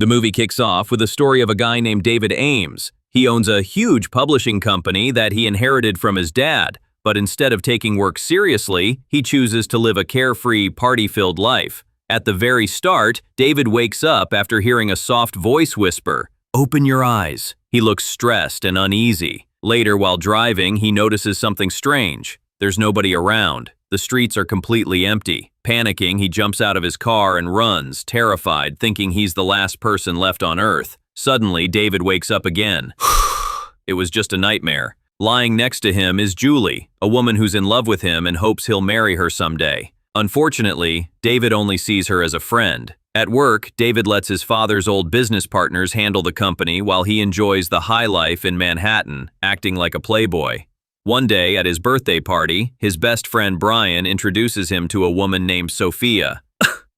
The movie kicks off with a story of a guy named David Ames. He owns a huge publishing company that he inherited from his dad, but instead of taking work seriously, he chooses to live a carefree, party-filled life. At the very start, David wakes up after hearing a soft voice whisper, "Open your eyes." He looks stressed and uneasy. Later, while driving, he notices something strange. There's nobody around. The streets are completely empty. Panicking, he jumps out of his car and runs, terrified, thinking he's the last person left on Earth. Suddenly, David wakes up again. It was just a nightmare. Lying next to him is Julie, a woman who's in love with him and hopes he'll marry her someday. Unfortunately, David only sees her as a friend. At work, David lets his father's old business partners handle the company while he enjoys the high life in Manhattan, acting like a playboy. One day, at his birthday party, his best friend Brian introduces him to a woman named Sophia.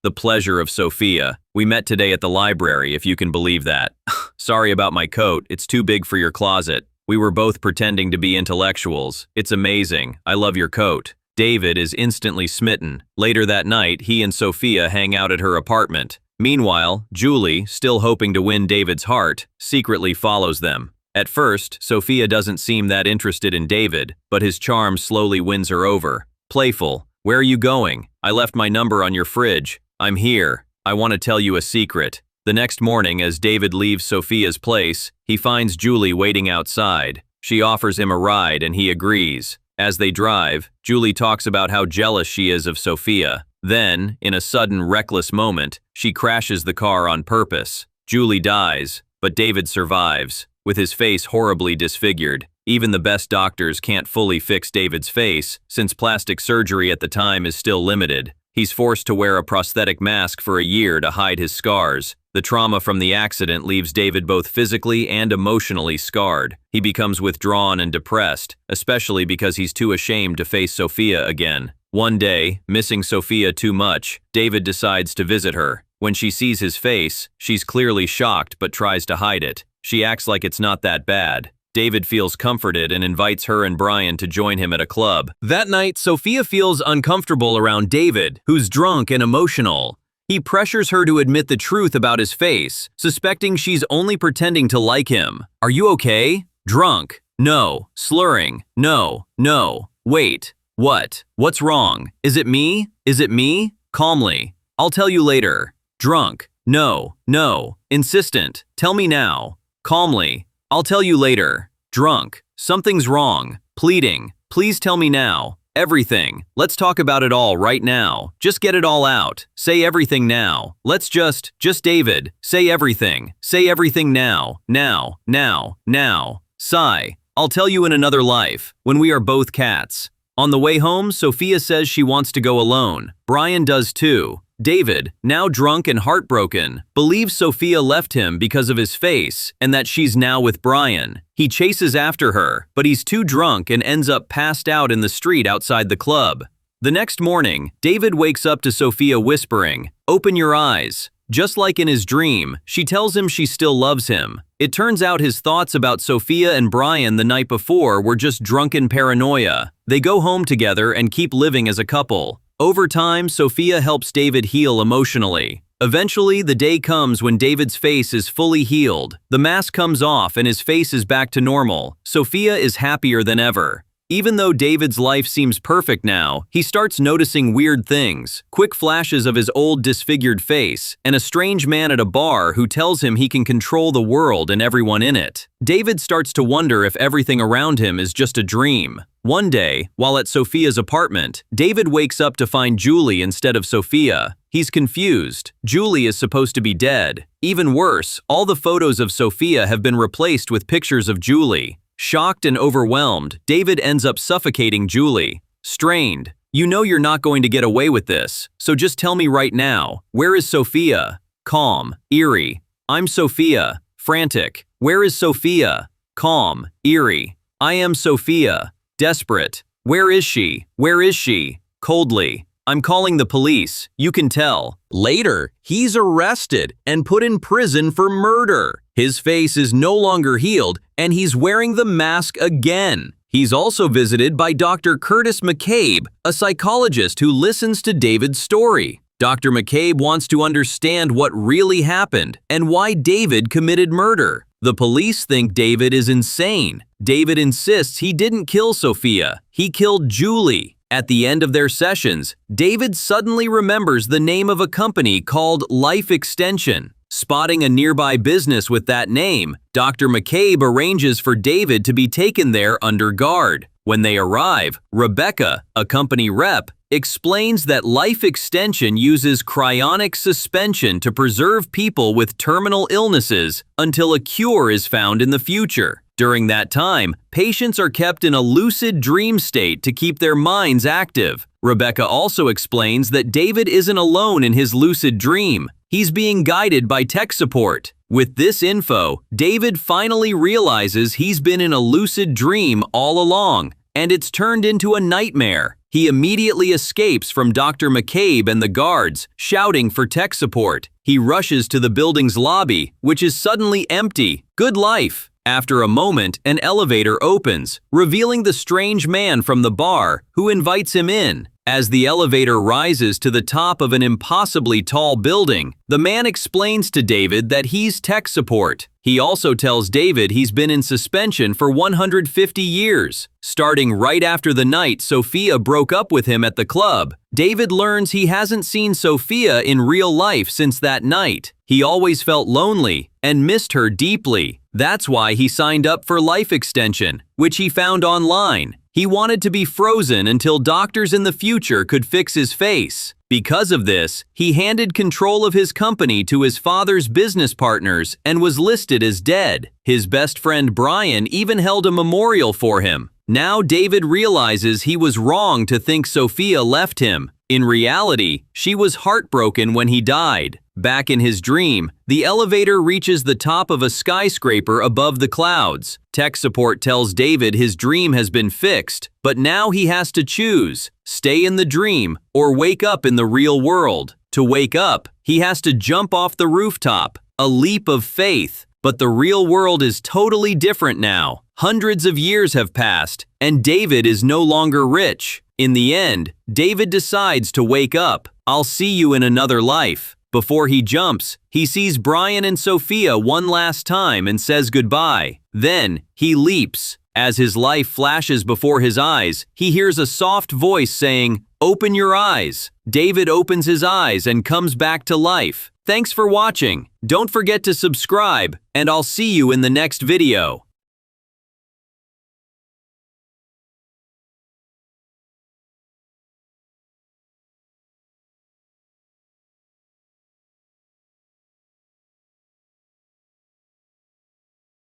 The pleasure of Sophia. "We met today at the library, if you can believe that. Sorry about my coat, it's too big for your closet. We were both pretending to be intellectuals. It's amazing. I love your coat." David is instantly smitten. Later that night, he and Sophia hang out at her apartment. Meanwhile, Julie, still hoping to win David's heart, secretly follows them. At first, Sophia doesn't seem that interested in David, but his charm slowly wins her over. Playful. "Where are you going? I left my number on your fridge. I'm here. I want to tell you a secret." The next morning, as David leaves Sophia's place, he finds Julie waiting outside. She offers him a ride and he agrees. As they drive, Julie talks about how jealous she is of Sophia. Then, in a sudden, reckless moment, she crashes the car on purpose. Julie dies, but David survives, with his face horribly disfigured. Even the best doctors can't fully fix David's face, since plastic surgery at the time is still limited. He's forced to wear a prosthetic mask for a year to hide his scars. The trauma from the accident leaves David both physically and emotionally scarred. He becomes withdrawn and depressed, especially because he's too ashamed to face Sophia again. One day, missing Sophia too much, David decides to visit her. When she sees his face, she's clearly shocked but tries to hide it. She acts like it's not that bad. David feels comforted and invites her and Brian to join him at a club. That night, Sophia feels uncomfortable around David, who's drunk and emotional. He pressures her to admit the truth about his face, suspecting she's only pretending to like him. "Are you okay?" "Drunk." "No." "Slurring." "No. No." "Wait. What? What's wrong? Is it me? Is it me?" Calmly. "I'll tell you later." "Drunk." "No. No." Insistent. "Tell me now." Calmly. "I'll tell you later." Drunk. "Something's wrong." Pleading. "Please tell me now. Everything. Let's talk about it all right now. Just get it all out. Say everything now. Let's just David. Say everything. Say everything now. Now. Now. Now." Sigh. "I'll tell you in another life, when we are both cats." On the way home, Sophia says she wants to go alone. Brian does too. David, now drunk and heartbroken, believes Sophia left him because of his face and that she's now with Brian. He chases after her, but he's too drunk and ends up passed out in the street outside the club. The next morning, David wakes up to Sophia whispering, "Open your eyes." Just like in his dream, she tells him she still loves him. It turns out his thoughts about Sophia and Brian the night before were just drunken paranoia. They go home together and keep living as a couple. Over time, Sophia helps David heal emotionally. Eventually, the day comes when David's face is fully healed. The mask comes off and his face is back to normal. Sophia is happier than ever. Even though David's life seems perfect now, he starts noticing weird things, quick flashes of his old disfigured face, and a strange man at a bar who tells him he can control the world and everyone in it. David starts to wonder if everything around him is just a dream. One day, while at Sophia's apartment, David wakes up to find Julie instead of Sophia. He's confused. Julie is supposed to be dead. Even worse, all the photos of Sophia have been replaced with pictures of Julie. Shocked and overwhelmed, David ends up suffocating Julie. Strained. "You know you're not going to get away with this, so just tell me right now, where is Sophia?" Calm. Eerie. "I'm Sophia." Frantic. "Where is Sophia?" Calm. Eerie. "I am Sophia." Desperate. "Where is she? Where is she?" Coldly. "I'm calling the police. You can tell." Later, he's arrested and put in prison for murder. His face is no longer healed, and he's wearing the mask again. He's also visited by Dr. Curtis McCabe, a psychologist who listens to David's story. Dr. McCabe wants to understand what really happened and why David committed murder. The police think David is insane. David insists he didn't kill Sophia, he killed Julie. At the end of their sessions, David suddenly remembers the name of a company called Life Extension. Spotting a nearby business with that name, Dr. McCabe arranges for David to be taken there under guard. When they arrive, Rebecca, a company rep, explains that Life Extension uses cryonic suspension to preserve people with terminal illnesses until a cure is found in the future. During that time, patients are kept in a lucid dream state to keep their minds active. Rebecca also explains that David isn't alone in his lucid dream. He's being guided by tech support. With this info, David finally realizes he's been in a lucid dream all along, and it's turned into a nightmare. He immediately escapes from Dr. McCabe and the guards, shouting for tech support. He rushes to the building's lobby, which is suddenly empty. Good life! After a moment, an elevator opens, revealing the strange man from the bar, who invites him in. As the elevator rises to the top of an impossibly tall building, the man explains to David that he's tech support. He also tells David he's been in suspension for 150 years. Starting right after the night Sophia broke up with him at the club, David learns he hasn't seen Sophia in real life since that night. He always felt lonely and missed her deeply. That's why he signed up for Life Extension, which he found online. He wanted to be frozen until doctors in the future could fix his face. Because of this, he handed control of his company to his father's business partners and was listed as dead. His best friend Brian even held a memorial for him. Now David realizes he was wrong to think Sophia left him. In reality, she was heartbroken when he died. Back in his dream, the elevator reaches the top of a skyscraper above the clouds. Tech support tells David his dream has been fixed, but now he has to choose: stay in the dream or wake up in the real world. To wake up, he has to jump off the rooftop, a leap of faith. But the real world is totally different now. Hundreds of years have passed, and David is no longer rich. In the end, David decides to wake up. I'll see you in another life. Before he jumps, he sees Brian and Sophia one last time and says goodbye. Then, he leaps. As his life flashes before his eyes, he hears a soft voice saying, "Open your eyes." David opens his eyes and comes back to life. Thanks for watching. Don't forget to subscribe, and I'll see you in the next video.